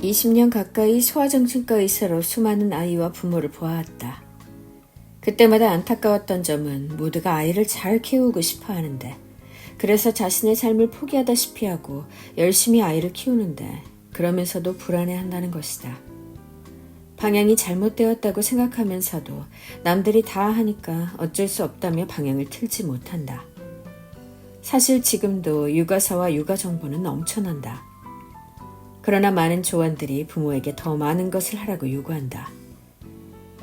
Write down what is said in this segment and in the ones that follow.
20년 가까이 소아정신과 의사로 수많은 아이와 부모를 보아왔다. 그때마다 안타까웠던 점은 모두가 아이를 잘 키우고 싶어 하는데, 그래서 자신의 삶을 포기하다시피 하고 열심히 아이를 키우는데, 그러면서도 불안해한다는 것이다. 방향이 잘못되었다고 생각하면서도 남들이 다 하니까 어쩔 수 없다며 방향을 틀지 못한다. 사실 지금도 육아사와 육아 정보는 넘쳐난다. 그러나 많은 조언들이 부모에게 더 많은 것을 하라고 요구한다.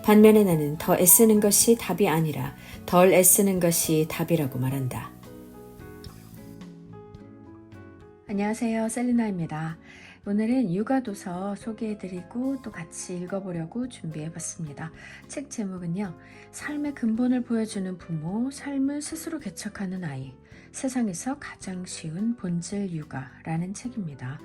반면에 나는 더 애쓰는 것이 답이 아니라 덜 애쓰는 것이 답이라고 말한다. 안녕하세요, 셀리나입니다. 오늘은 육아도서 소개해드리고 또 같이 읽어보려고 준비해봤습니다. 책 제목은요, 삶의 근본을 보여주는 부모, 삶을 스스로 개척하는 아이, 세상에서 가장 쉬운 본질 육아라는 책입니다.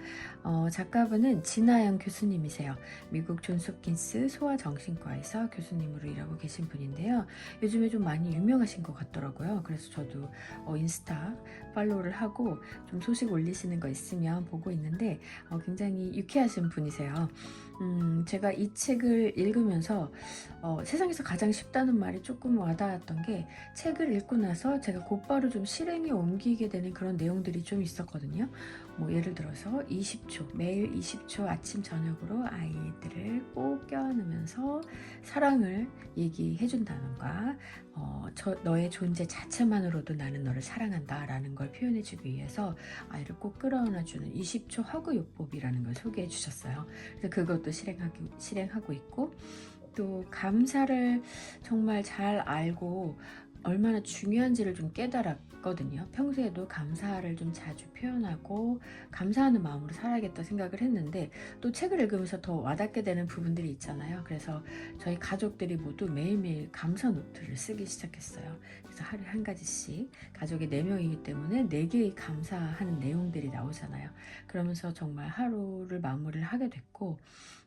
작가분은 진아영 교수님이세요. 미국 존스홉킨스 소아정신과에서 교수님으로 일하고 계신 분인데요. 요즘에 좀 많이 유명하신 것 같더라고요. 그래서 저도 인스타 팔로우를 하고 좀 소식 올리시는 거 있으면 보고 있는데 굉장히 유쾌하신 분이세요. 제가 이 책을 읽으면서 세상에서 가장 쉽다는 말이 조금 와닿았던 게, 책을 읽고 나서 제가 곧바로 좀 실행에 옮기게 되는 그런 내용들이 좀 있었거든요. 예를 들어서 20초, 매일 20초 아침 저녁으로 아이들을 꼭 껴안으면서 사랑을 얘기해 준다던가, 너의 존재 자체만으로도 나는 너를 사랑한다 라는 걸 표현해 주기 위해서 아이를 꼭 끌어안아 주는 20초 허그요법이라는 걸 소개해 주셨어요. 그래서 그것도 실행하고 있고, 또 감사를 정말 잘 알고 얼마나 중요한지를 좀 깨달았거든요. 평소에도 감사를 좀 자주 표현하고 감사하는 마음으로 살아야겠다 생각을 했는데, 또 책을 읽으면서 더 와닿게 되는 부분들이 있잖아요. 그래서 저희 가족들이 모두 매일매일 감사 노트를 쓰기 시작했어요. 그래서 하루에 한 가지씩, 가족이 4명이기 때문에 4개의 감사하는 내용들이 나오잖아요. 그러면서 정말 하루를 마무리를 하게 됐고,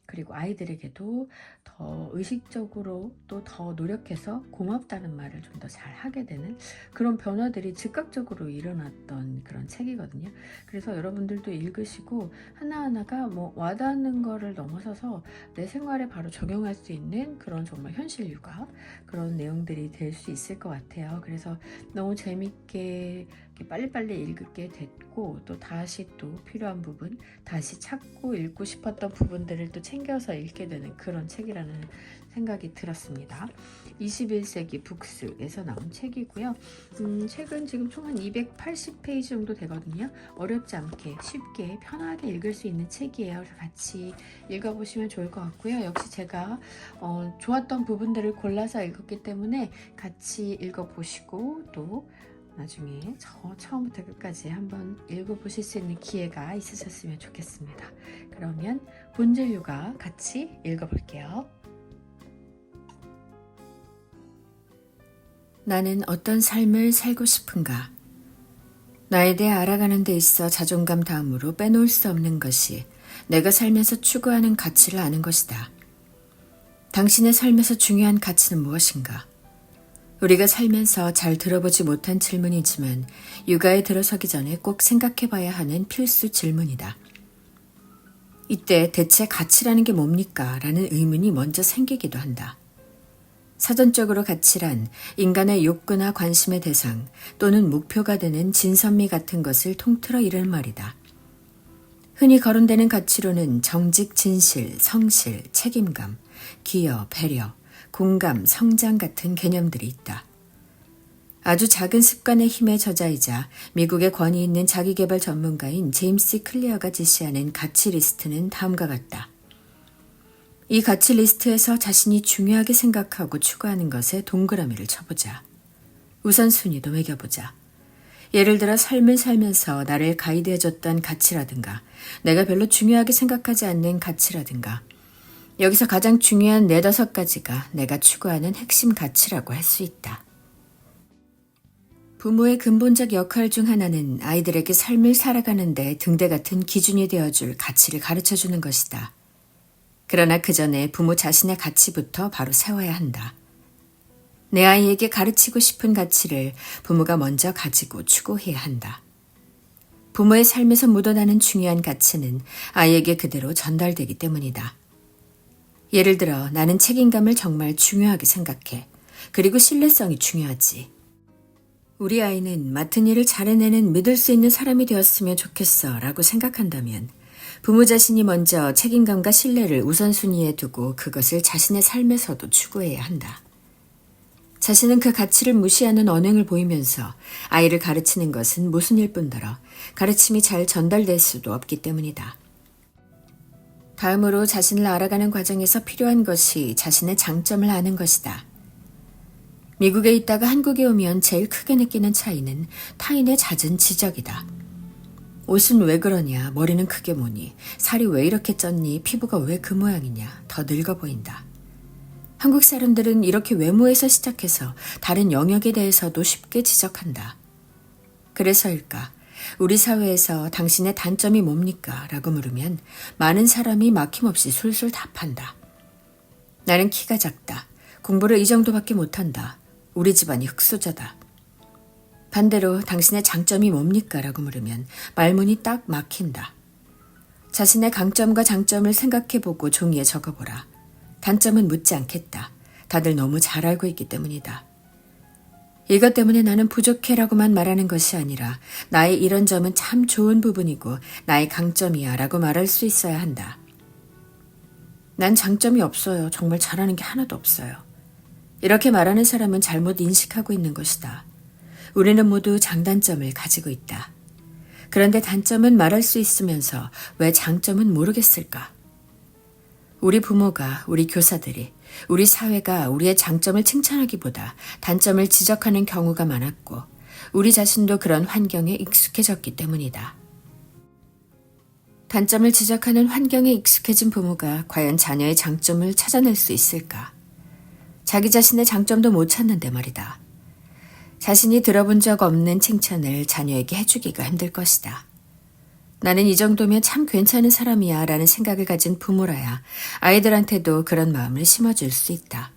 그리고 아이들에게도 더 의식적으로 또 더 노력해서 고맙다는 말을 좀 더 잘 하게 되는 그런 변화들이 즉각적으로 일어났던 그런 책이거든요. 그래서 여러분들도 읽으시고 하나하나가 와닿는 거를 넘어서서 내 생활에 바로 적용할 수 있는 그런 정말 현실 육아, 그런 내용들이 될 수 있을 것 같아요. 그래서 너무 재밌게 빨리빨리 읽게 됐고, 또 다시 또 필요한 부분, 다시 찾고 읽고 싶었던 부분들을 또 챙겨서 읽게 되는 그런 책이라는 생각이 들었습니다. 21세기 북스에서 나온 책이고요. 책은 지금 총 한 280페이지 정도 되거든요. 어렵지 않게 쉽게 편하게 읽을 수 있는 책이에요. 그래서 같이 읽어보시면 좋을 것 같고요. 역시 제가 좋았던 부분들을 골라서 읽었기 때문에 같이 읽어보시고, 또 나중에 처음부터 끝까지 한번 읽어보실 수 있는 기회가 있으셨으면 좋겠습니다. 그러면 본질 육아 같이 읽어볼게요. 나는 어떤 삶을 살고 싶은가? 나에 대해 알아가는 데 있어 자존감 다음으로 빼놓을 수 없는 것이 내가 살면서 추구하는 가치를 아는 것이다. 당신의 삶에서 중요한 가치는 무엇인가? 우리가 살면서 잘 들어보지 못한 질문이지만 육아에 들어서기 전에 꼭 생각해봐야 하는 필수 질문이다. 이때 대체 가치라는 게 뭡니까? 라는 의문이 먼저 생기기도 한다. 사전적으로 가치란 인간의 욕구나 관심의 대상 또는 목표가 되는 진선미 같은 것을 통틀어 이를 말이다. 흔히 거론되는 가치로는 정직, 진실, 성실, 책임감, 기여, 배려, 공감, 성장 같은 개념들이 있다. 아주 작은 습관의 힘의 저자이자 미국의 권위 있는 자기개발 전문가인 제임스 클리어가 제시하는 가치 리스트는 다음과 같다. 이 가치 리스트에서 자신이 중요하게 생각하고 추구하는 것에 동그라미를 쳐보자. 우선순위도 매겨보자. 예를 들어 삶을 살면서 나를 가이드해줬던 가치라든가, 내가 별로 중요하게 생각하지 않는 가치라든가, 여기서 가장 중요한 4-5가지가 내가 추구하는 핵심 가치라고 할 수 있다. 부모의 근본적 역할 중 하나는 아이들에게 삶을 살아가는 데 등대 같은 기준이 되어줄 가치를 가르쳐주는 것이다. 그러나 그 전에 부모 자신의 가치부터 바로 세워야 한다. 내 아이에게 가르치고 싶은 가치를 부모가 먼저 가지고 추구해야 한다. 부모의 삶에서 묻어나는 중요한 가치는 아이에게 그대로 전달되기 때문이다. 예를 들어 나는 책임감을 정말 중요하게 생각해. 그리고 신뢰성이 중요하지. 우리 아이는 맡은 일을 잘 해내는 믿을 수 있는 사람이 되었으면 좋겠어 라고 생각한다면 부모 자신이 먼저 책임감과 신뢰를 우선순위에 두고 그것을 자신의 삶에서도 추구해야 한다. 자신은 그 가치를 무시하는 언행을 보이면서 아이를 가르치는 것은 모순일 뿐더러 가르침이 잘 전달될 수도 없기 때문이다. 다음으로 자신을 알아가는 과정에서 필요한 것이 자신의 장점을 아는 것이다. 미국에 있다가 한국에 오면 제일 크게 느끼는 차이는 타인의 잦은 지적이다. 옷은 왜 그러냐, 머리는 크게 뭐니, 살이 왜 이렇게 쪘니, 피부가 왜 그 모양이냐, 더 늙어 보인다. 한국 사람들은 이렇게 외모에서 시작해서 다른 영역에 대해서도 쉽게 지적한다. 그래서일까? 우리 사회에서 당신의 단점이 뭡니까? 라고 물으면 많은 사람이 막힘없이 술술 답한다. 나는 키가 작다. 공부를 이 정도밖에 못한다. 우리 집안이 흙수저다. 반대로 당신의 장점이 뭡니까? 라고 물으면 말문이 딱 막힌다. 자신의 강점과 장점을 생각해보고 종이에 적어보라. 단점은 묻지 않겠다. 다들 너무 잘 알고 있기 때문이다. 이것 때문에 나는 부족해라고만 말하는 것이 아니라 나의 이런 점은 참 좋은 부분이고 나의 강점이야 라고 말할 수 있어야 한다. 난 장점이 없어요. 정말 잘하는 게 하나도 없어요. 이렇게 말하는 사람은 잘못 인식하고 있는 것이다. 우리는 모두 장단점을 가지고 있다. 그런데 단점은 말할 수 있으면서 왜 장점은 모르겠을까? 우리 부모가, 우리 교사들이, 우리 사회가 우리의 장점을 칭찬하기보다 단점을 지적하는 경우가 많았고 우리 자신도 그런 환경에 익숙해졌기 때문이다. 단점을 지적하는 환경에 익숙해진 부모가 과연 자녀의 장점을 찾아낼 수 있을까? 자기 자신의 장점도 못 찾는데 말이다. 자신이 들어본 적 없는 칭찬을 자녀에게 해주기가 힘들 것이다. 나는 이 정도면 참 괜찮은 사람이야 라는 생각을 가진 부모라야 아이들한테도 그런 마음을 심어줄 수 있다.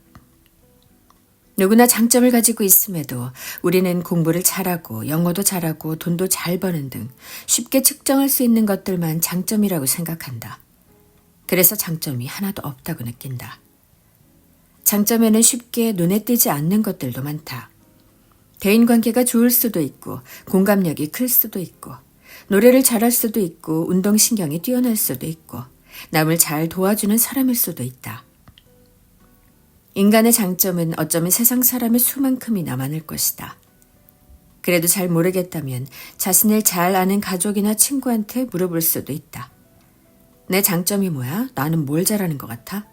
누구나 장점을 가지고 있음에도 우리는 공부를 잘하고 영어도 잘하고 돈도 잘 버는 등 쉽게 측정할 수 있는 것들만 장점이라고 생각한다. 그래서 장점이 하나도 없다고 느낀다. 장점에는 쉽게 눈에 띄지 않는 것들도 많다. 대인관계가 좋을 수도 있고 공감력이 클 수도 있고 노래를 잘할 수도 있고 운동신경이 뛰어날 수도 있고 남을 잘 도와주는 사람일 수도 있다. 인간의 장점은 어쩌면 세상 사람의 수만큼이나 많을 것이다. 그래도 잘 모르겠다면 자신을 잘 아는 가족이나 친구한테 물어볼 수도 있다. 내 장점이 뭐야? 나는 뭘 잘하는 것 같아?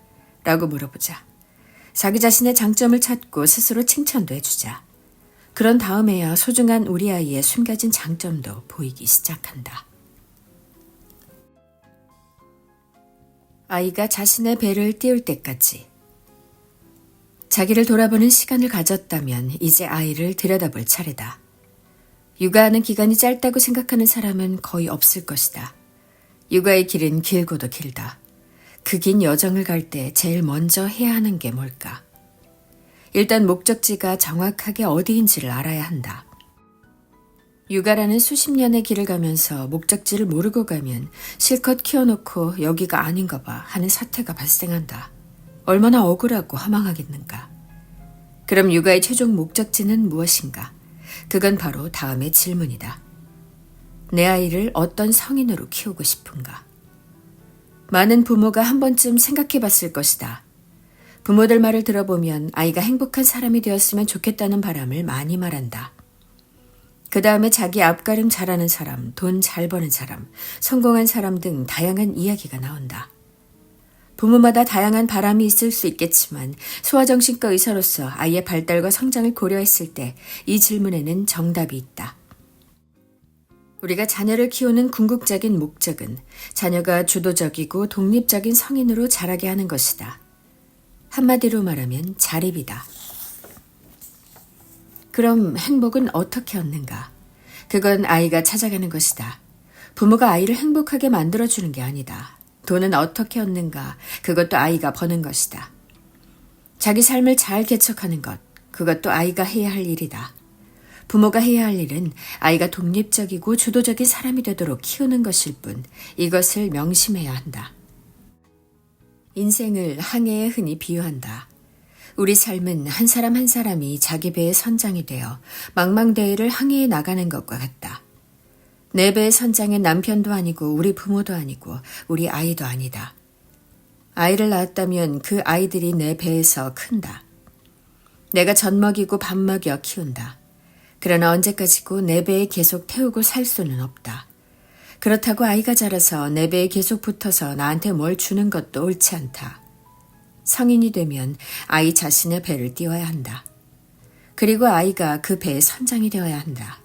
라고 물어보자. 자기 자신의 장점을 찾고 스스로 칭찬도 해주자. 그런 다음에야 소중한 우리 아이의 숨겨진 장점도 보이기 시작한다. 아이가 자신의 배를 띄울 때까지. 자기를 돌아보는 시간을 가졌다면 이제 아이를 들여다볼 차례다. 육아하는 기간이 짧다고 생각하는 사람은 거의 없을 것이다. 육아의 길은 길고도 길다. 그 긴 여정을 갈 때 제일 먼저 해야 하는 게 뭘까? 일단 목적지가 정확하게 어디인지를 알아야 한다. 육아라는 수십 년의 길을 가면서 목적지를 모르고 가면 실컷 키워놓고 여기가 아닌가 봐 하는 사태가 발생한다. 얼마나 억울하고 허망하겠는가. 그럼 육아의 최종 목적지는 무엇인가? 그건 바로 다음의 질문이다. 내 아이를 어떤 성인으로 키우고 싶은가? 많은 부모가 한 번쯤 생각해 봤을 것이다. 부모들 말을 들어보면 아이가 행복한 사람이 되었으면 좋겠다는 바람을 많이 말한다. 그 다음에 자기 앞가림 잘하는 사람, 돈 잘 버는 사람, 성공한 사람 등 다양한 이야기가 나온다. 부모마다 다양한 바람이 있을 수 있겠지만 소아정신과 의사로서 아이의 발달과 성장을 고려했을 때 이 질문에는 정답이 있다. 우리가 자녀를 키우는 궁극적인 목적은 자녀가 주도적이고 독립적인 성인으로 자라게 하는 것이다. 한마디로 말하면 자립이다. 그럼 행복은 어떻게 얻는가? 그건 아이가 찾아가는 것이다. 부모가 아이를 행복하게 만들어주는 게 아니다. 돈은 어떻게 얻는가? 그것도 아이가 버는 것이다. 자기 삶을 잘 개척하는 것, 그것도 아이가 해야 할 일이다. 부모가 해야 할 일은 아이가 독립적이고 주도적인 사람이 되도록 키우는 것일 뿐 이것을 명심해야 한다. 인생을 항해에 흔히 비유한다. 우리 삶은 한 사람 한 사람이 자기 배의 선장이 되어 망망대해를 항해해 나가는 것과 같다. 내 배의 선장은 남편도 아니고 우리 부모도 아니고 우리 아이도 아니다. 아이를 낳았다면 그 아이들이 내 배에서 큰다. 내가 젖 먹이고 밥 먹여 키운다. 그러나 언제까지고 내 배에 계속 태우고 살 수는 없다. 그렇다고 아이가 자라서 내 배에 계속 붙어서 나한테 뭘 주는 것도 옳지 않다. 성인이 되면 아이 자신의 배를 띄워야 한다. 그리고 아이가 그 배의 선장이 되어야 한다.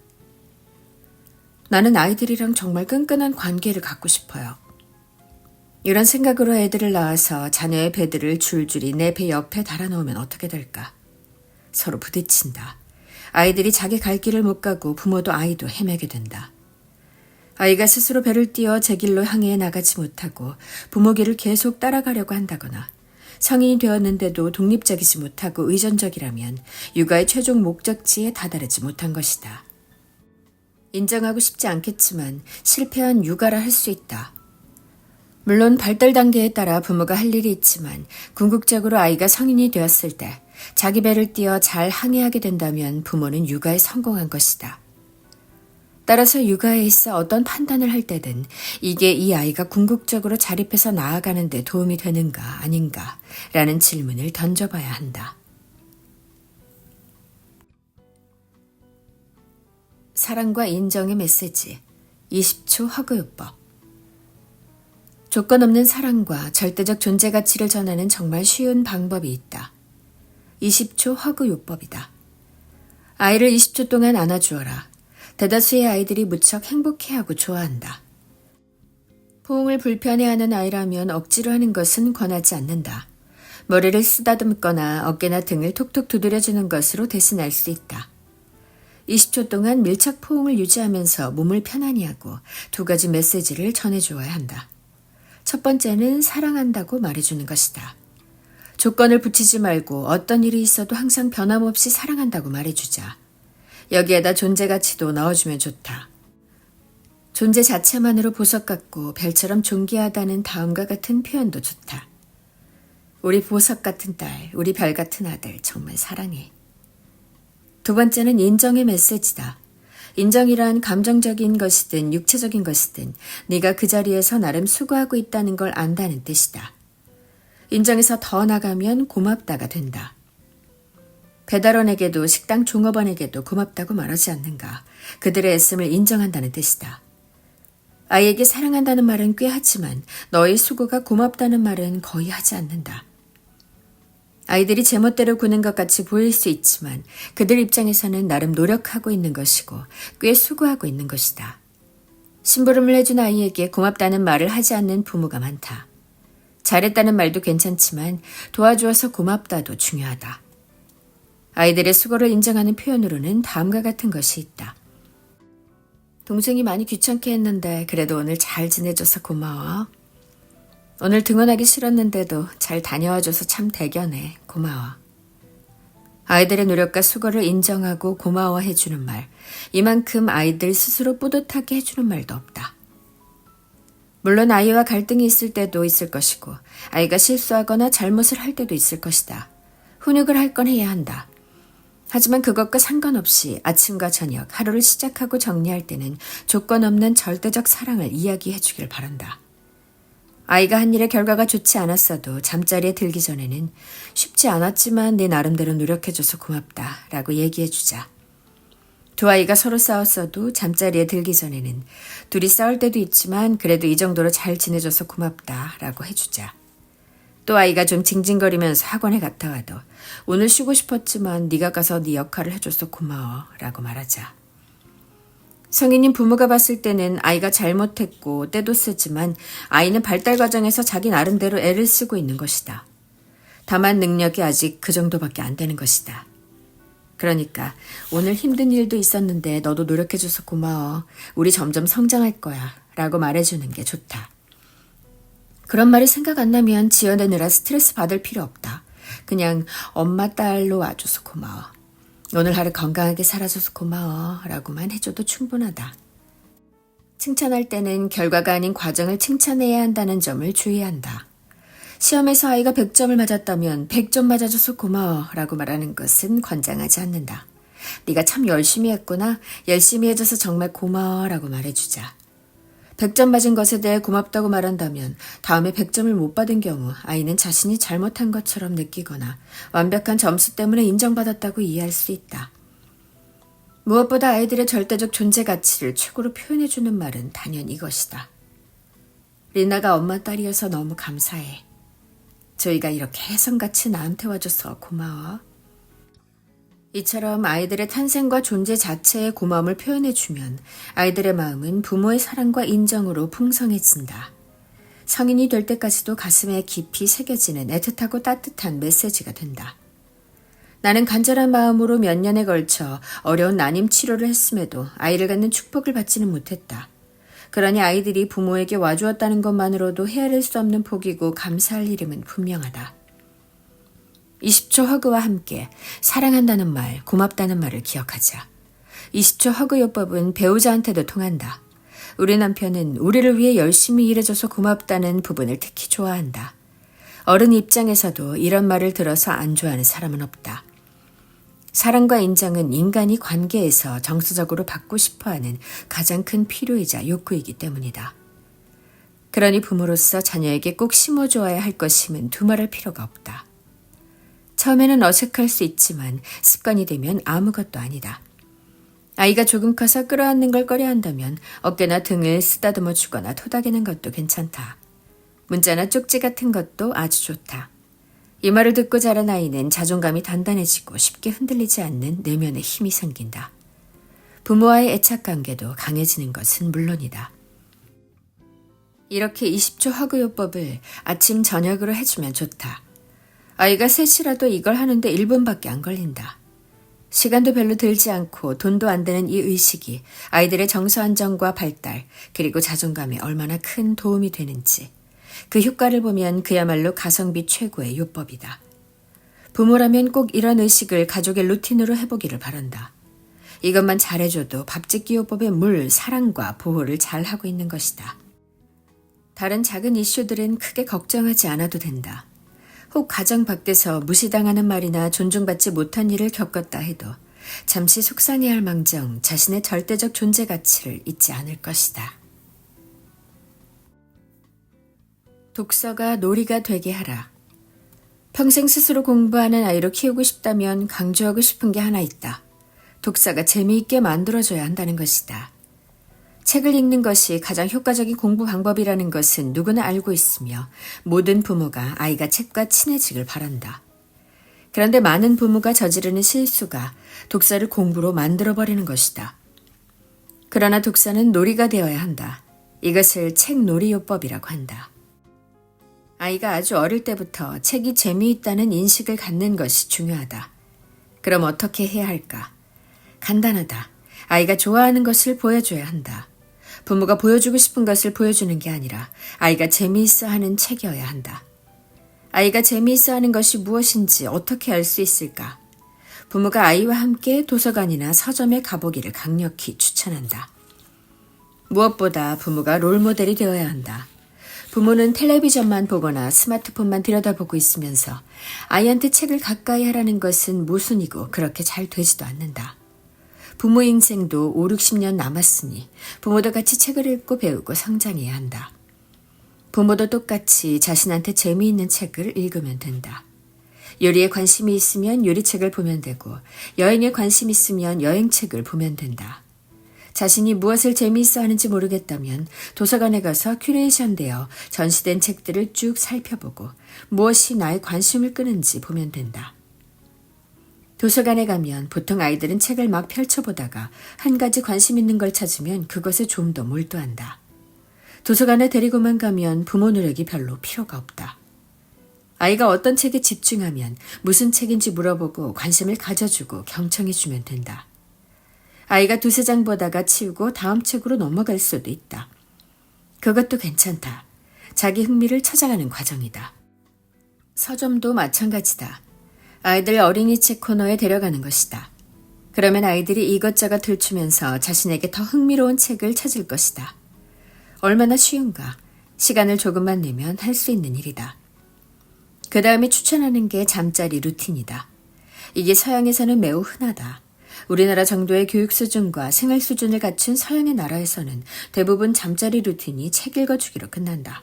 나는 아이들이랑 정말 끈끈한 관계를 갖고 싶어요. 이런 생각으로 애들을 낳아서 자녀의 배들을 줄줄이 내 배 옆에 달아놓으면 어떻게 될까? 서로 부딪힌다. 아이들이 자기 갈 길을 못 가고 부모도 아이도 헤매게 된다. 아이가 스스로 배를 띄어 제 길로 향해 나가지 못하고 부모 길을 계속 따라가려고 한다거나 성인이 되었는데도 독립적이지 못하고 의존적이라면 육아의 최종 목적지에 다다르지 못한 것이다. 인정하고 싶지 않겠지만 실패한 육아라 할 수 있다. 물론 발달 단계에 따라 부모가 할 일이 있지만 궁극적으로 아이가 성인이 되었을 때 자기 배를 띄어 잘 항해하게 된다면 부모는 육아에 성공한 것이다. 따라서 육아에 있어 어떤 판단을 할 때든 이게 이 아이가 궁극적으로 자립해서 나아가는 데 도움이 되는가 아닌가 라는 질문을 던져봐야 한다. 사랑과 인정의 메시지 20초 허그요법. 조건 없는 사랑과 절대적 존재 가치를 전하는 정말 쉬운 방법이 있다. 20초 허그요법이다. 아이를 20초 동안 안아주어라. 대다수의 아이들이 무척 행복해하고 좋아한다. 포옹을 불편해하는 아이라면 억지로 하는 것은 권하지 않는다. 머리를 쓰다듬거나 어깨나 등을 톡톡 두드려주는 것으로 대신할 수 있다. 20초 동안 밀착 포옹을 유지하면서 몸을 편안히 하고 두 가지 메시지를 전해주어야 한다. 첫 번째는 사랑한다고 말해주는 것이다. 조건을 붙이지 말고 어떤 일이 있어도 항상 변함없이 사랑한다고 말해주자. 여기에다 존재 가치도 넣어주면 좋다. 존재 자체만으로 보석 같고 별처럼 존귀하다는 다음과 같은 표현도 좋다. 우리 보석 같은 딸, 우리 별 같은 아들 정말 사랑해. 두 번째는 인정의 메시지다. 인정이란 감정적인 것이든 육체적인 것이든 네가 그 자리에서 나름 수고하고 있다는 걸 안다는 뜻이다. 인정에서 더 나가면 고맙다가 된다. 배달원에게도 식당 종업원에게도 고맙다고 말하지 않는가. 그들의 애씀을 인정한다는 뜻이다. 아이에게 사랑한다는 말은 꽤 하지만 너의 수고가 고맙다는 말은 거의 하지 않는다. 아이들이 제멋대로 구는 것 같이 보일 수 있지만 그들 입장에서는 나름 노력하고 있는 것이고 꽤 수고하고 있는 것이다. 심부름을 해준 아이에게 고맙다는 말을 하지 않는 부모가 많다. 잘했다는 말도 괜찮지만 도와주어서 고맙다도 중요하다. 아이들의 수고를 인정하는 표현으로는 다음과 같은 것이 있다. 동생이 많이 귀찮게 했는데 그래도 오늘 잘 지내줘서 고마워. 오늘 등원하기 싫었는데도 잘 다녀와줘서 참 대견해. 고마워. 아이들의 노력과 수고를 인정하고 고마워해주는 말, 이만큼 아이들 스스로 뿌듯하게 해주는 말도 없다. 물론 아이와 갈등이 있을 때도 있을 것이고 아이가 실수하거나 잘못을 할 때도 있을 것이다. 훈육을 할 건 해야 한다. 하지만 그것과 상관없이 아침과 저녁 하루를 시작하고 정리할 때는 조건 없는 절대적 사랑을 이야기해 주길 바란다. 아이가 한 일의 결과가 좋지 않았어도 잠자리에 들기 전에는 쉽지 않았지만 내 나름대로 노력해줘서 고맙다 라고 얘기해 주자. 두 아이가 서로 싸웠어도 잠자리에 들기 전에는 둘이 싸울 때도 있지만 그래도 이 정도로 잘 지내줘서 고맙다 라고 해주자. 또 아이가 좀 징징거리면서 학원에 갔다 와도 오늘 쉬고 싶었지만 네가 가서 네 역할을 해줘서 고마워 라고 말하자. 성인인 부모가 봤을 때는 아이가 잘못했고 때도 쓰지만 아이는 발달 과정에서 자기 나름대로 애를 쓰고 있는 것이다. 다만 능력이 아직 그 정도밖에 안 되는 것이다. 그러니까 오늘 힘든 일도 있었는데 너도 노력해줘서 고마워. 우리 점점 성장할 거야 라고 말해주는 게 좋다. 그런 말이 생각 안 나면 지어내느라 스트레스 받을 필요 없다. 그냥 엄마 딸로 와줘서 고마워. 오늘 하루 건강하게 살아줘서 고마워 라고만 해줘도 충분하다. 칭찬할 때는 결과가 아닌 과정을 칭찬해야 한다는 점을 주의한다. 시험에서 아이가 100점을 맞았다면 100점 맞아줘서 고마워 라고 말하는 것은 권장하지 않는다. 네가 참 열심히 했구나. 열심히 해줘서 정말 고마워 라고 말해주자. 100점 맞은 것에 대해 고맙다고 말한다면 다음에 100점을 못 받은 경우 아이는 자신이 잘못한 것처럼 느끼거나 완벽한 점수 때문에 인정받았다고 이해할 수 있다. 무엇보다 아이들의 절대적 존재 가치를 최고로 표현해주는 말은 단연 이것이다. 리나가 엄마 딸이어서 너무 감사해. 저희가 이렇게 혜성같이 나한테 와줘서 고마워. 이처럼 아이들의 탄생과 존재 자체의 고마움을 표현해주면 아이들의 마음은 부모의 사랑과 인정으로 풍성해진다. 성인이 될 때까지도 가슴에 깊이 새겨지는 애틋하고 따뜻한 메시지가 된다. 나는 간절한 마음으로 몇 년에 걸쳐 어려운 난임 치료를 했음에도 아이를 갖는 축복을 받지는 못했다. 그러니 아이들이 부모에게 와주었다는 것만으로도 헤아릴 수 없는 복이고 감사할 일임은 분명하다. 20초 허그와 함께 사랑한다는 말, 고맙다는 말을 기억하자. 20초 허그 요법은 배우자한테도 통한다. 우리 남편은 우리를 위해 열심히 일해줘서 고맙다는 부분을 특히 좋아한다. 어른 입장에서도 이런 말을 들어서 안 좋아하는 사람은 없다. 사랑과 인정은 인간이 관계에서 정서적으로 받고 싶어하는 가장 큰 필요이자 욕구이기 때문이다. 그러니 부모로서 자녀에게 꼭 심어줘야 할 것임은 두말할 필요가 없다. 처음에는 어색할 수 있지만 습관이 되면 아무것도 아니다. 아이가 조금 커서 끌어안는 걸 꺼려한다면 어깨나 등을 쓰다듬어 주거나 토닥이는 것도 괜찮다. 문자나 쪽지 같은 것도 아주 좋다. 이 말을 듣고 자란 아이는 자존감이 단단해지고 쉽게 흔들리지 않는 내면의 힘이 생긴다. 부모와의 애착관계도 강해지는 것은 물론이다. 이렇게 20초 허그 요법을 아침 저녁으로 해주면 좋다. 아이가 셋이라도 이걸 하는데 1분밖에 안 걸린다. 시간도 별로 들지 않고 돈도 안 드는 이 의식이 아이들의 정서 안정과 발달 그리고 자존감에 얼마나 큰 도움이 되는지 그 효과를 보면 그야말로 가성비 최고의 요법이다. 부모라면 꼭 이런 의식을 가족의 루틴으로 해보기를 바란다. 이것만 잘해줘도 밥짓기 요법의 물, 사랑과 보호를 잘하고 있는 것이다. 다른 작은 이슈들은 크게 걱정하지 않아도 된다. 혹 가정 밖에서 무시당하는 말이나 존중받지 못한 일을 겪었다 해도 잠시 속상해할 망정 자신의 절대적 존재 가치를 잊지 않을 것이다. 독서가 놀이가 되게 하라. 평생 스스로 공부하는 아이로 키우고 싶다면 강조하고 싶은 게 하나 있다. 독서가 재미있게 만들어줘야 한다는 것이다. 책을 읽는 것이 가장 효과적인 공부 방법이라는 것은 누구나 알고 있으며 모든 부모가 아이가 책과 친해지길 바란다. 그런데 많은 부모가 저지르는 실수가 독서를 공부로 만들어버리는 것이다. 그러나 독서는 놀이가 되어야 한다. 이것을 책놀이요법이라고 한다. 아이가 아주 어릴 때부터 책이 재미있다는 인식을 갖는 것이 중요하다. 그럼 어떻게 해야 할까? 간단하다. 아이가 좋아하는 것을 보여줘야 한다. 부모가 보여주고 싶은 것을 보여주는 게 아니라 아이가 재미있어 하는 책이어야 한다. 아이가 재미있어 하는 것이 무엇인지 어떻게 알 수 있을까? 부모가 아이와 함께 도서관이나 서점에 가보기를 강력히 추천한다. 무엇보다 부모가 롤모델이 되어야 한다. 부모는 텔레비전만 보거나 스마트폰만 들여다보고 있으면서 아이한테 책을 가까이 하라는 것은 모순이고 그렇게 잘 되지도 않는다. 부모 인생도 5, 60년 남았으니 부모도 같이 책을 읽고 배우고 성장해야 한다. 부모도 똑같이 자신한테 재미있는 책을 읽으면 된다. 요리에 관심이 있으면 요리책을 보면 되고 여행에 관심 있으면 여행책을 보면 된다. 자신이 무엇을 재미있어 하는지 모르겠다면 도서관에 가서 큐레이션되어 전시된 책들을 쭉 살펴보고 무엇이 나의 관심을 끄는지 보면 된다. 도서관에 가면 보통 아이들은 책을 막 펼쳐보다가 한 가지 관심 있는 걸 찾으면 그것에 좀 더 몰두한다. 도서관에 데리고만 가면 부모 노력이 별로 필요가 없다. 아이가 어떤 책에 집중하면 무슨 책인지 물어보고 관심을 가져주고 경청해주면 된다. 아이가 두세 장 보다가 치우고 다음 책으로 넘어갈 수도 있다. 그것도 괜찮다. 자기 흥미를 찾아가는 과정이다. 서점도 마찬가지다. 아이들 어린이책 코너에 데려가는 것이다. 그러면 아이들이 이것저것 들추면서 자신에게 더 흥미로운 책을 찾을 것이다. 얼마나 쉬운가. 시간을 조금만 내면 할 수 있는 일이다. 그 다음에 추천하는 게 잠자리 루틴이다. 이게 서양에서는 매우 흔하다. 우리나라 정도의 교육 수준과 생활 수준을 갖춘 서양의 나라에서는 대부분 잠자리 루틴이 책 읽어주기로 끝난다.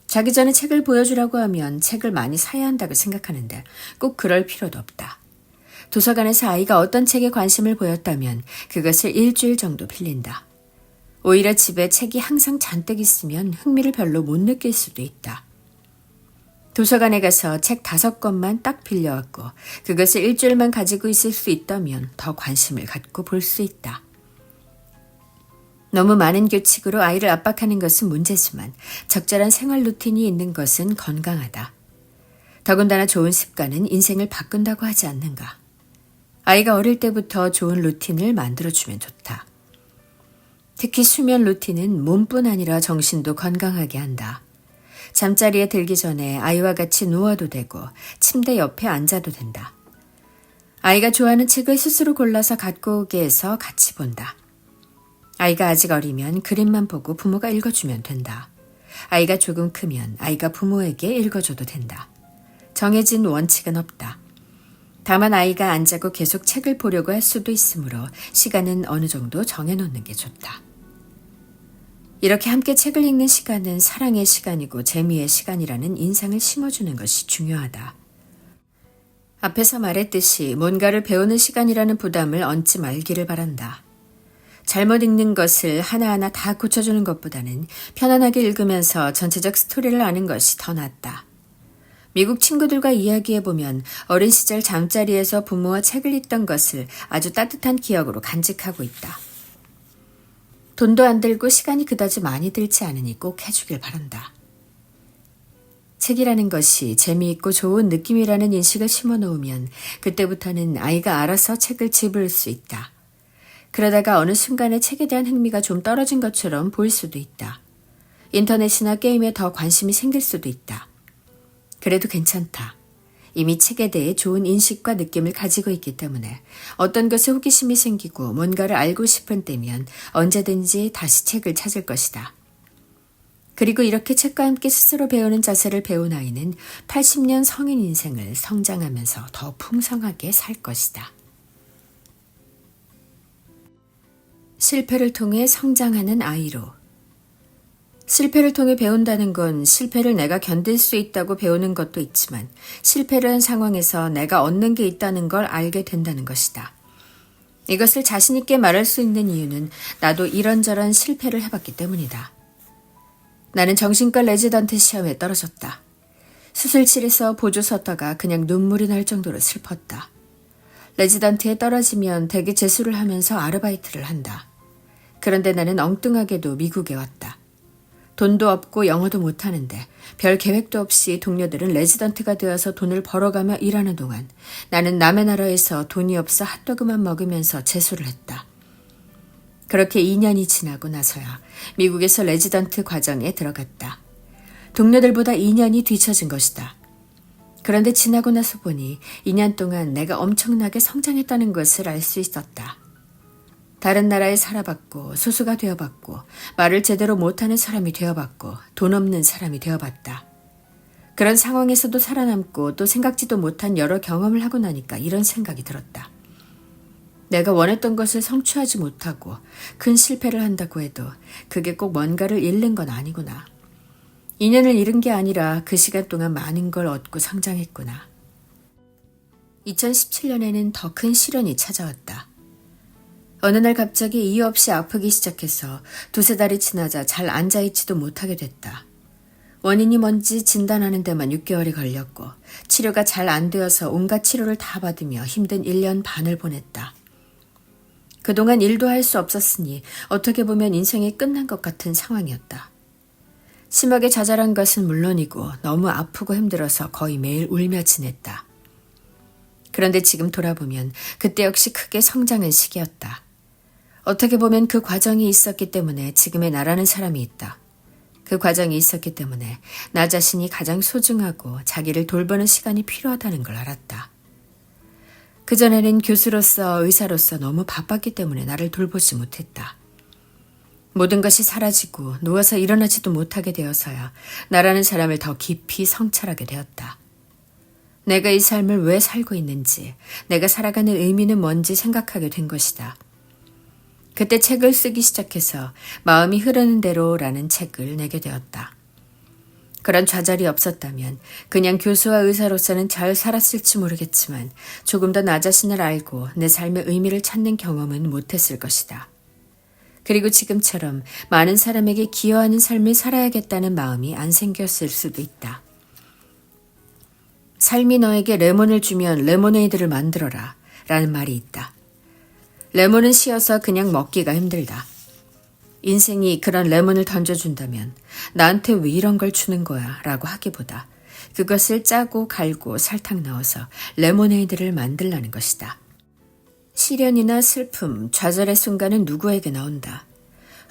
자기 전에 책을 보여주라고 하면 책을 많이 사야 한다고 생각하는데 꼭 그럴 필요도 없다. 도서관에서 아이가 어떤 책에 관심을 보였다면 그것을 일주일 정도 빌린다. 오히려 집에 책이 항상 잔뜩 있으면 흥미를 별로 못 느낄 수도 있다. 도서관에 가서 책 5권만 딱 빌려왔고 그것을 일주일만 가지고 있을 수 있다면 더 관심을 갖고 볼 수 있다. 너무 많은 규칙으로 아이를 압박하는 것은 문제지만 적절한 생활 루틴이 있는 것은 건강하다. 더군다나 좋은 습관은 인생을 바꾼다고 하지 않는가. 아이가 어릴 때부터 좋은 루틴을 만들어주면 좋다. 특히 수면 루틴은 몸뿐 아니라 정신도 건강하게 한다. 잠자리에 들기 전에 아이와 같이 누워도 되고 침대 옆에 앉아도 된다. 아이가 좋아하는 책을 스스로 골라서 갖고 오게 해서 같이 본다. 아이가 아직 어리면 그림만 보고 부모가 읽어주면 된다. 아이가 조금 크면 아이가 부모에게 읽어줘도 된다. 정해진 원칙은 없다. 다만 아이가 안 자고 계속 책을 보려고 할 수도 있으므로 시간은 어느 정도 정해놓는 게 좋다. 이렇게 함께 책을 읽는 시간은 사랑의 시간이고 재미의 시간이라는 인상을 심어주는 것이 중요하다. 앞에서 말했듯이 뭔가를 배우는 시간이라는 부담을 얹지 말기를 바란다. 잘못 읽는 것을 하나하나 다 고쳐주는 것보다는 편안하게 읽으면서 전체적 스토리를 아는 것이 더 낫다. 미국 친구들과 이야기해보면 어린 시절 잠자리에서 부모와 책을 읽던 것을 아주 따뜻한 기억으로 간직하고 있다. 돈도 안 들고 시간이 그다지 많이 들지 않으니 꼭 해주길 바란다. 책이라는 것이 재미있고 좋은 느낌이라는 인식을 심어놓으면 그때부터는 아이가 알아서 책을 집을 수 있다. 그러다가 어느 순간에 책에 대한 흥미가 좀 떨어진 것처럼 보일 수도 있다. 인터넷이나 게임에 더 관심이 생길 수도 있다. 그래도 괜찮다. 이미 책에 대해 좋은 인식과 느낌을 가지고 있기 때문에 어떤 것에 호기심이 생기고 뭔가를 알고 싶은 때면 언제든지 다시 책을 찾을 것이다. 그리고 이렇게 책과 함께 스스로 배우는 자세를 배운 아이는 80년 성인 인생을 성장하면서 더 풍성하게 살 것이다. 실패를 통해 성장하는 아이로. 실패를 통해 배운다는 건 실패를 내가 견딜 수 있다고 배우는 것도 있지만 실패를 한 상황에서 내가 얻는 게 있다는 걸 알게 된다는 것이다. 이것을 자신 있게 말할 수 있는 이유는 나도 이런저런 실패를 해봤기 때문이다. 나는 정신과 레지던트 시험에 떨어졌다. 수술실에서 보조 섰다가 그냥 눈물이 날 정도로 슬펐다. 레지던트에 떨어지면 대개 재수를 하면서 아르바이트를 한다. 그런데 나는 엉뚱하게도 미국에 왔다. 돈도 없고 영어도 못하는데 별 계획도 없이 동료들은 레지던트가 되어서 돈을 벌어가며 일하는 동안 나는 남의 나라에서 돈이 없어 핫도그만 먹으면서 재수를 했다. 그렇게 2년이 지나고 나서야 미국에서 레지던트 과정에 들어갔다. 동료들보다 2년이 뒤처진 것이다. 그런데 지나고 나서 보니 2년 동안 내가 엄청나게 성장했다는 것을 알 수 있었다. 다른 나라에 살아봤고 소수가 되어봤고 말을 제대로 못하는 사람이 되어봤고 돈 없는 사람이 되어봤다. 그런 상황에서도 살아남고 또 생각지도 못한 여러 경험을 하고 나니까 이런 생각이 들었다. 내가 원했던 것을 성취하지 못하고 큰 실패를 한다고 해도 그게 꼭 뭔가를 잃는 건 아니구나. 2년을 잃은 게 아니라 그 시간 동안 많은 걸 얻고 성장했구나. 2017년에는 더 큰 시련이 찾아왔다. 어느 날 갑자기 이유 없이 아프기 시작해서 2-3달이 지나자 잘 앉아있지도 못하게 됐다. 원인이 뭔지 진단하는 데만 6개월이 걸렸고 치료가 잘 안 되어서 온갖 치료를 다 받으며 힘든 1년 반을 보냈다. 그동안 일도 할 수 없었으니 어떻게 보면 인생이 끝난 것 같은 상황이었다. 심하게 좌절한 것은 물론이고 너무 아프고 힘들어서 거의 매일 울며 지냈다. 그런데 지금 돌아보면 그때 역시 크게 성장한 시기였다. 어떻게 보면 그 과정이 있었기 때문에 지금의 나라는 사람이 있다. 그 과정이 있었기 때문에 나 자신이 가장 소중하고 자기를 돌보는 시간이 필요하다는 걸 알았다. 그전에는 교수로서 의사로서 너무 바빴기 때문에 나를 돌보지 못했다. 모든 것이 사라지고 누워서 일어나지도 못하게 되어서야 나라는 사람을 더 깊이 성찰하게 되었다. 내가 이 삶을 왜 살고 있는지, 내가 살아가는 의미는 뭔지 생각하게 된 것이다. 그때 책을 쓰기 시작해서 마음이 흐르는 대로라는 책을 내게 되었다. 그런 좌절이 없었다면 그냥 교수와 의사로서는 잘 살았을지 모르겠지만 조금 더 나 자신을 알고 내 삶의 의미를 찾는 경험은 못했을 것이다. 그리고 지금처럼 많은 사람에게 기여하는 삶을 살아야겠다는 마음이 안 생겼을 수도 있다. 삶이 너에게 레몬을 주면 레모네이드를 만들어라 라는 말이 있다. 레몬은 시어서 그냥 먹기가 힘들다. 인생이 그런 레몬을 던져준다면 나한테 왜 이런 걸 주는 거야 라고 하기보다 그것을 짜고 갈고 설탕 넣어서 레모네이드를 만들라는 것이다. 시련이나 슬픔, 좌절의 순간은 누구에게 나온다.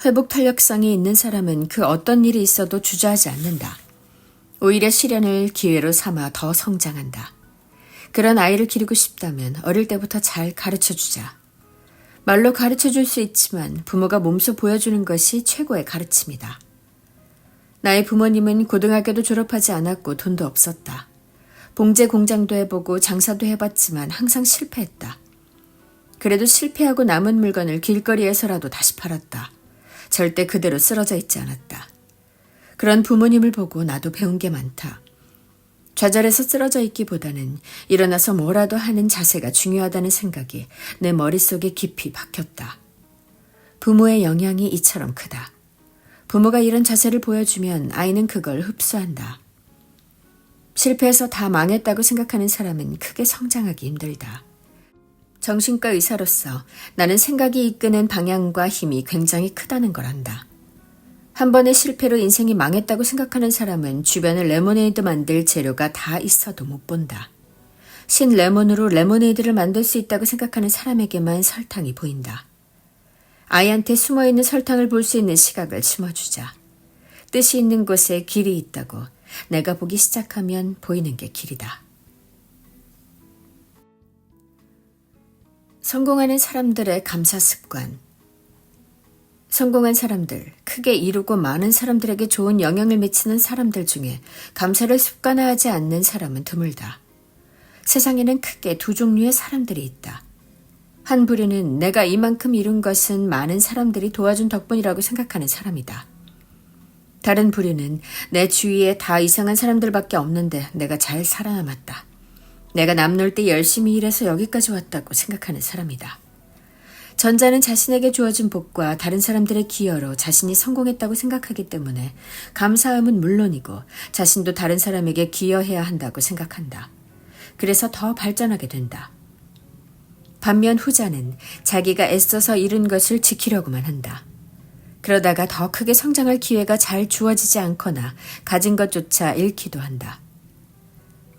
회복 탄력성이 있는 사람은 그 어떤 일이 있어도 주저하지 않는다. 오히려 시련을 기회로 삼아 더 성장한다. 그런 아이를 기르고 싶다면 어릴 때부터 잘 가르쳐주자. 말로 가르쳐줄 수 있지만 부모가 몸소 보여주는 것이 최고의 가르침이다. 나의 부모님은 고등학교도 졸업하지 않았고 돈도 없었다. 봉제 공장도 해보고 장사도 해봤지만 항상 실패했다. 그래도 실패하고 남은 물건을 길거리에서라도 다시 팔았다. 절대 그대로 쓰러져 있지 않았다. 그런 부모님을 보고 나도 배운 게 많다. 좌절해서 쓰러져 있기보다는 일어나서 뭐라도 하는 자세가 중요하다는 생각이 내 머릿속에 깊이 박혔다. 부모의 영향이 이처럼 크다. 부모가 이런 자세를 보여주면 아이는 그걸 흡수한다. 실패해서 다 망했다고 생각하는 사람은 크게 성장하기 힘들다. 정신과 의사로서 나는 생각이 이끄는 방향과 힘이 굉장히 크다는 걸 안다. 한 번의 실패로 인생이 망했다고 생각하는 사람은 주변에 레모네이드 만들 재료가 다 있어도 못 본다. 신 레몬으로 레모네이드를 만들 수 있다고 생각하는 사람에게만 설탕이 보인다. 아이한테 숨어있는 설탕을 볼 수 있는 시각을 심어주자. 뜻이 있는 곳에 길이 있다고 내가 보기 시작하면 보이는 게 길이다. 성공하는 사람들의 감사 습관. 성공한 사람들, 크게 이루고 많은 사람들에게 좋은 영향을 미치는 사람들 중에 감사를 습관화하지 않는 사람은 드물다. 세상에는 크게 두 종류의 사람들이 있다. 한 부류는 내가 이만큼 이룬 것은 많은 사람들이 도와준 덕분이라고 생각하는 사람이다. 다른 부류는 내 주위에 다 이상한 사람들밖에 없는데 내가 잘 살아남았다. 내가 남놀 때 열심히 일해서 여기까지 왔다고 생각하는 사람이다. 전자는 자신에게 주어진 복과 다른 사람들의 기여로 자신이 성공했다고 생각하기 때문에 감사함은 물론이고 자신도 다른 사람에게 기여해야 한다고 생각한다. 그래서 더 발전하게 된다. 반면 후자는 자기가 애써서 이룬 것을 지키려고만 한다. 그러다가 더 크게 성장할 기회가 잘 주어지지 않거나 가진 것조차 잃기도 한다.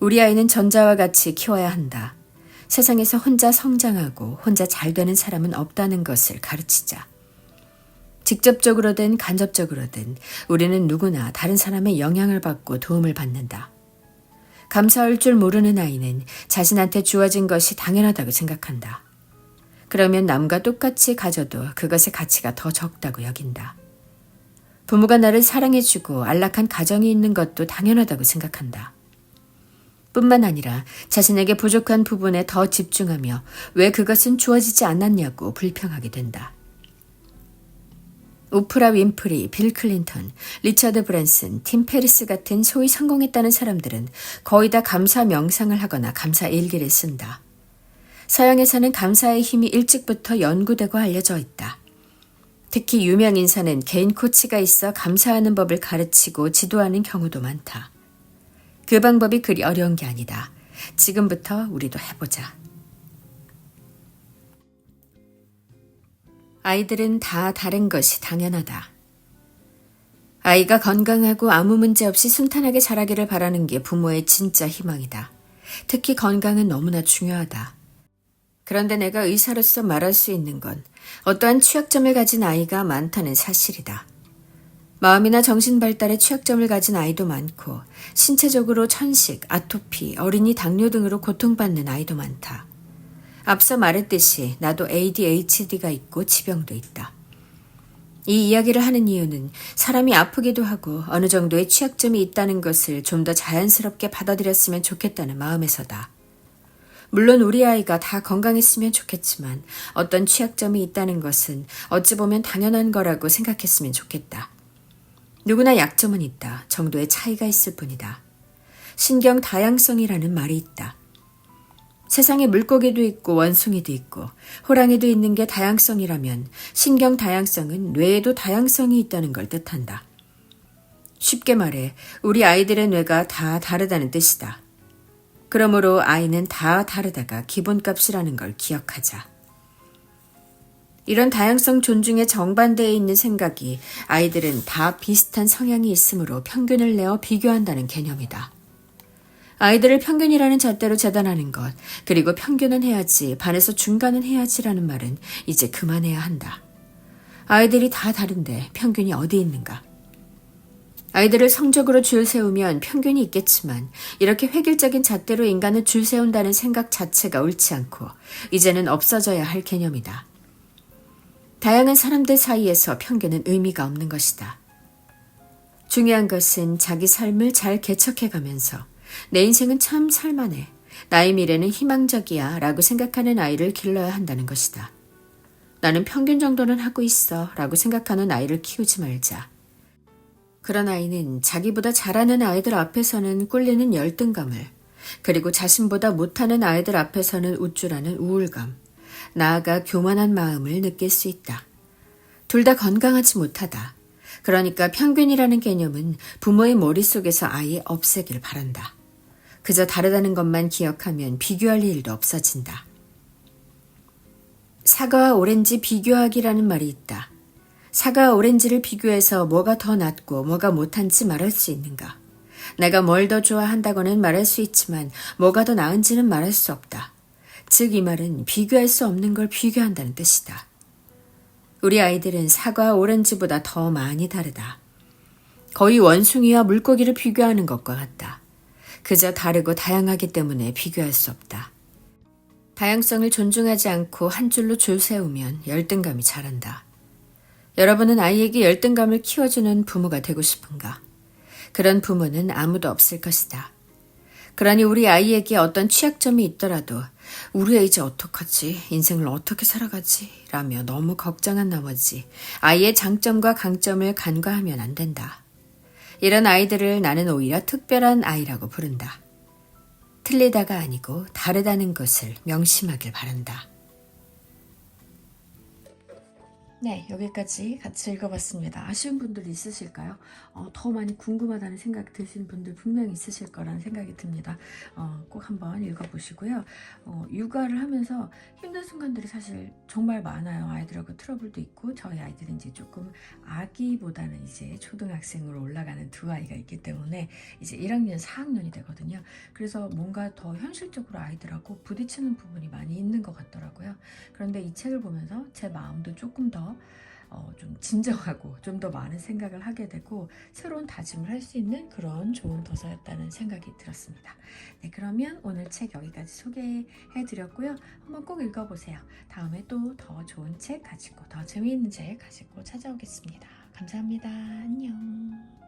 우리 아이는 전자와 같이 키워야 한다. 세상에서 혼자 성장하고 혼자 잘 되는 사람은 없다는 것을 가르치자. 직접적으로든 간접적으로든 우리는 누구나 다른 사람의 영향을 받고 도움을 받는다. 감사할 줄 모르는 아이는 자신한테 주어진 것이 당연하다고 생각한다. 그러면 남과 똑같이 가져도 그것의 가치가 더 적다고 여긴다. 부모가 나를 사랑해주고 안락한 가정이 있는 것도 당연하다고 생각한다. 뿐만 아니라 자신에게 부족한 부분에 더 집중하며 왜 그것은 주어지지 않았냐고 불평하게 된다. 오프라 윈프리, 빌 클린턴, 리처드 브랜슨, 팀 페리스 같은 소위 성공했다는 사람들은 거의 다 감사 명상을 하거나 감사 일기를 쓴다. 서양에서는 감사의 힘이 일찍부터 연구되고 알려져 있다. 특히 유명 인사는 개인 코치가 있어 감사하는 법을 가르치고 지도하는 경우도 많다. 그 방법이 그리 어려운 게 아니다. 지금부터 우리도 해보자. 아이들은 다 다른 것이 당연하다. 아이가 건강하고 아무 문제 없이 순탄하게 자라기를 바라는 게 부모의 진짜 희망이다. 특히 건강은 너무나 중요하다. 그런데 내가 의사로서 말할 수 있는 건 어떠한 취약점을 가진 아이가 많다는 사실이다. 마음이나 정신 발달에 취약점을 가진 아이도 많고 신체적으로 천식, 아토피, 어린이 당뇨 등으로 고통받는 아이도 많다. 앞서 말했듯이 나도 ADHD가 있고 지병도 있다. 이 이야기를 하는 이유는 사람이 아프기도 하고 어느 정도의 취약점이 있다는 것을 좀 더 자연스럽게 받아들였으면 좋겠다는 마음에서다. 물론 우리 아이가 다 건강했으면 좋겠지만 어떤 취약점이 있다는 것은 어찌 보면 당연한 거라고 생각했으면 좋겠다. 누구나 약점은 있다. 정도의 차이가 있을 뿐이다. 신경 다양성이라는 말이 있다. 세상에 물고기도 있고 원숭이도 있고 호랑이도 있는 게 다양성이라면 신경 다양성은 뇌에도 다양성이 있다는 걸 뜻한다. 쉽게 말해 우리 아이들의 뇌가 다 다르다는 뜻이다. 그러므로 아이는 다 다르다가 기본값이라는 걸 기억하자. 이런 다양성 존중에 정반대에 있는 생각이 아이들은 다 비슷한 성향이 있으므로 평균을 내어 비교한다는 개념이다. 아이들을 평균이라는 잣대로 재단하는 것, 그리고 평균은 해야지, 반에서 중간은 해야지라는 말은 이제 그만해야 한다. 아이들이 다 다른데 평균이 어디 있는가? 아이들을 성적으로 줄 세우면 평균이 있겠지만 이렇게 획일적인 잣대로 인간을 줄 세운다는 생각 자체가 옳지 않고 이제는 없어져야 할 개념이다. 다양한 사람들 사이에서 평균은 의미가 없는 것이다. 중요한 것은 자기 삶을 잘 개척해가면서 내 인생은 참 살만해. 나의 미래는 희망적이야 라고 생각하는 아이를 길러야 한다는 것이다. 나는 평균 정도는 하고 있어 라고 생각하는 아이를 키우지 말자. 그런 아이는 자기보다 잘하는 아이들 앞에서는 꿀리는 열등감을, 그리고 자신보다 못하는 아이들 앞에서는 우쭐하는 우울감, 나아가 교만한 마음을 느낄 수 있다. 둘 다 건강하지 못하다. 그러니까 평균이라는 개념은 부모의 머릿속에서 아예 없애길 바란다. 그저 다르다는 것만 기억하면 비교할 일도 없어진다. 사과와 오렌지 비교하기라는 말이 있다. 사과와 오렌지를 비교해서 뭐가 더 낫고 뭐가 못한지 말할 수 있는가? 내가 뭘 더 좋아한다고는 말할 수 있지만 뭐가 더 나은지는 말할 수 없다. 즉 이 말은 비교할 수 없는 걸 비교한다는 뜻이다. 우리 아이들은 사과와 오렌지보다 더 많이 다르다. 거의 원숭이와 물고기를 비교하는 것과 같다. 그저 다르고 다양하기 때문에 비교할 수 없다. 다양성을 존중하지 않고 한 줄로 줄 세우면 열등감이 자란다. 여러분은 아이에게 열등감을 키워주는 부모가 되고 싶은가? 그런 부모는 아무도 없을 것이다. 그러니 우리 아이에게 어떤 취약점이 있더라도 우리 애 이제 어떡하지? 인생을 어떻게 살아가지? 라며 너무 걱정한 나머지 아이의 장점과 강점을 간과하면 안 된다. 이런 아이들을 나는 오히려 특별한 아이라고 부른다. 틀리다가 아니고 다르다는 것을 명심하길 바란다. 네, 여기까지 같이 읽어봤습니다. 아쉬운 분들 있으실까요? 더 많이 궁금하다는 생각 드시는 분들 분명히 있으실 거라는 생각이 듭니다. 꼭 한번 읽어보시고요. 육아를 하면서 힘든 순간들이 사실 정말 많아요. 아이들하고 트러블도 있고 저희 아이들은 이제 조금 아기보다는 이제 초등학생으로 올라가는 두 아이가 있기 때문에 이제 1학년, 4학년이 되거든요. 그래서 뭔가 더 현실적으로 아이들하고 부딪히는 부분이 많이 있는 것 같더라고요. 그런데 이 책을 보면서 제 마음도 조금 더 좀 진정하고 좀 더 많은 생각을 하게 되고 새로운 다짐을 할 수 있는 그런 좋은 도서였다는 생각이 들었습니다. 네, 그러면 오늘 책 여기까지 소개해 드렸고요. 한번 꼭 읽어보세요. 다음에 또 더 좋은 책 가지고 더 재미있는 책 가지고 찾아오겠습니다. 감사합니다. 안녕.